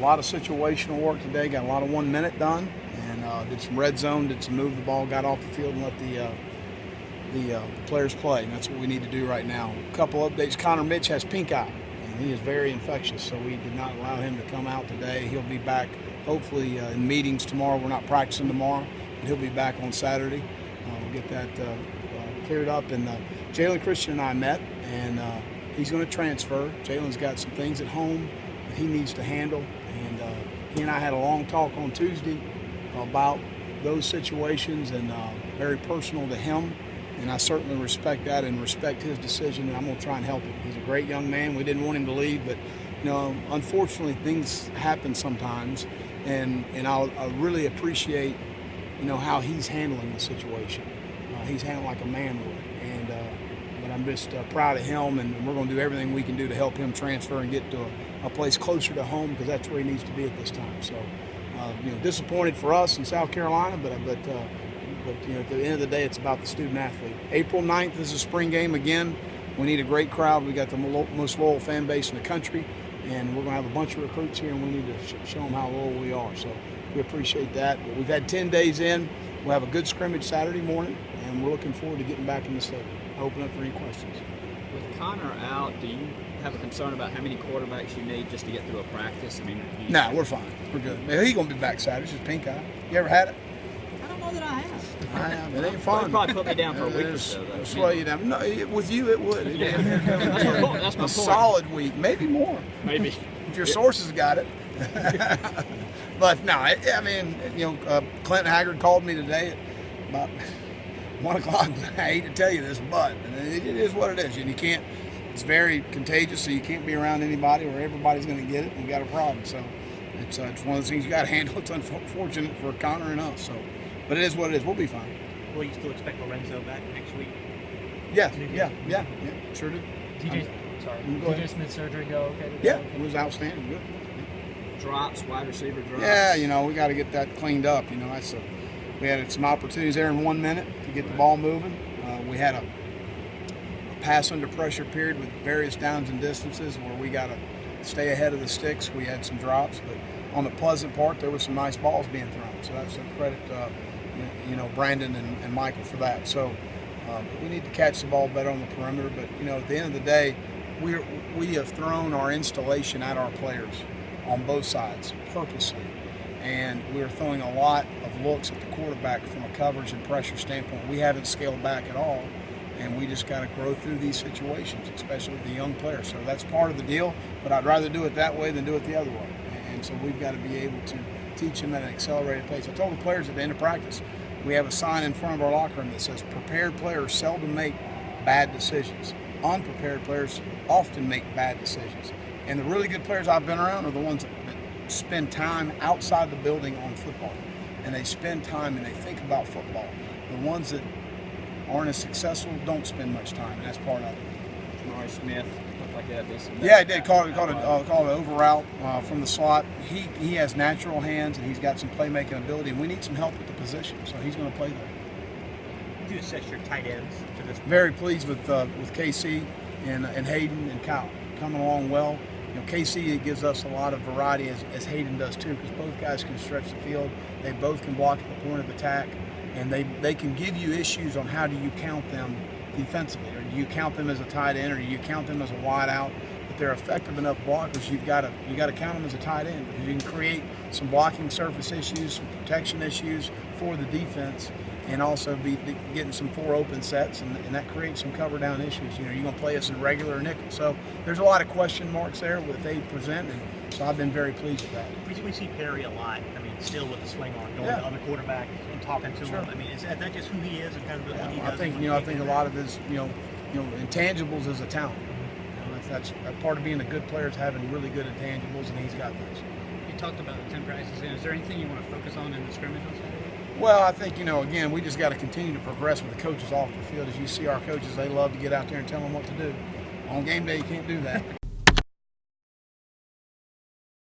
lot of situational work today. Got a lot of 1 minute done, and did some red zone, did some move the ball, got off the field, and let the players play. And that's what we need to do right now. A couple updates. Connor Mitch has pink eye, and he is very infectious, so we did not allow him to come out today. He'll be back hopefully in meetings tomorrow. We're not practicing tomorrow, but he'll be back on Saturday. We'll get that cleared up. And Jalen Christian and I met, and he's going to transfer. Jalen's got some things at home that he needs to handle, and he and I had a long talk on Tuesday about those situations, and very personal to him. And I certainly respect that and respect his decision, and I'm going to try and help him. He's a great young man. We didn't want him to leave, but unfortunately things happen sometimes, and I really appreciate how he's handling the situation. He's handling like a man would, and but I'm just proud of him, and we're going to do everything we can do to help him transfer and get to a place closer to home, because that's where he needs to be at this time. So, disappointed for us in South Carolina, but at the end of the day, it's about the student athlete. April 9th is a spring game again. We need a great crowd. We got the most loyal fan base in the country, and we're going to have a bunch of recruits here, and we need to show them how loyal we are. So we appreciate that. But we've had 10 days in. We'll have a good scrimmage Saturday morning, and we're looking forward to getting back in the stadium. I open up for any questions. With Connor out, do you have a concern about how many quarterbacks you need just to get through a practice? No, we're fine. We're good. He's going to be back Saturday. It's just pink eye. You ever had it? I don't know that I have. I have. It ain't fun. They'd probably put me down for a week or so, though. Slow you down. No, with you it would. That's my point. Solid week, maybe more. Maybe. If your sources got it. But no, Clinton Haggard called me today at about 1 o'clock. I hate to tell you this, but it is what it is. And you can't, it's very contagious, so you can't be around anybody or everybody's going to get it, and we got a problem. So it's one of those things you got to handle. It's unfortunate for Connor and us. So, but it is what it is. We'll be fine. Will you still expect Lorenzo back next week? Yeah, sure do. TJ Smith surgery go okay today? Yeah, it was outstanding. Good. Drops, wide receiver drops. Yeah, we got to get that cleaned up. We had some opportunities there in 1 minute to get the ball moving. We had a pass under pressure period with various downs and distances where we got to stay ahead of the sticks. We had some drops, but on the pleasant part, there were some nice balls being thrown. So that's a credit, Brandon and Michael for that. So we need to catch the ball better on the perimeter. But at the end of the day, we have thrown our installation at our players on both sides purposely, and we're throwing a lot of looks at the quarterback from a coverage and pressure standpoint. We haven't scaled back at all, and we just got to grow through these situations, especially with the young players. So that's part of the deal, but I'd rather do it that way than do it the other way. And so we've got to be able to teach them at an accelerated pace. I told the players at the end of practice, we have a sign in front of our locker room that says, prepared players seldom make bad decisions. Unprepared players often make bad decisions. And the really good players I've been around are the ones that spend time outside the building on football. And they spend time and they think about football. The ones that aren't as successful don't spend much time, and that's part of it. Connor Smith, looked like that. Yeah, he did. Caught an over route from the slot. He has natural hands, and he's got some playmaking ability, and we need some help at the position, so he's going to play there. Did you assess your tight ends to this point? Very pleased with KC and Hayden and Kyle. Coming along well. KC gives us a lot of variety as Hayden does too, because both guys can stretch the field. They both can block at the point of attack, and they can give you issues on how do you count them defensively, or do you count them as a tight end, or do you count them as a wide out. But they're effective enough blockers. You got to count them as a tight end, because you can create some blocking surface issues, some protection issues for the defense, and also be getting some 4 open sets, and that creates some cover down issues. You're going to play us in regular nickel. So there's a lot of question marks there that they present, and so I've been very pleased with that. We see Perry a lot. Still with the sling on, going to other quarterbacks and talking to him. Is that just who he is and kind of what he does? I think a lot of his intangibles is a talent. That's part of being a good player is having really good intangibles, and he's got those. You talked about the 10 practices. Is there anything you want to focus on in the scrimmage on Saturday? Well, I think, again, we just got to continue to progress with the coaches off the field. As you see our coaches, they love to get out there and tell them what to do. On game day, you can't do that.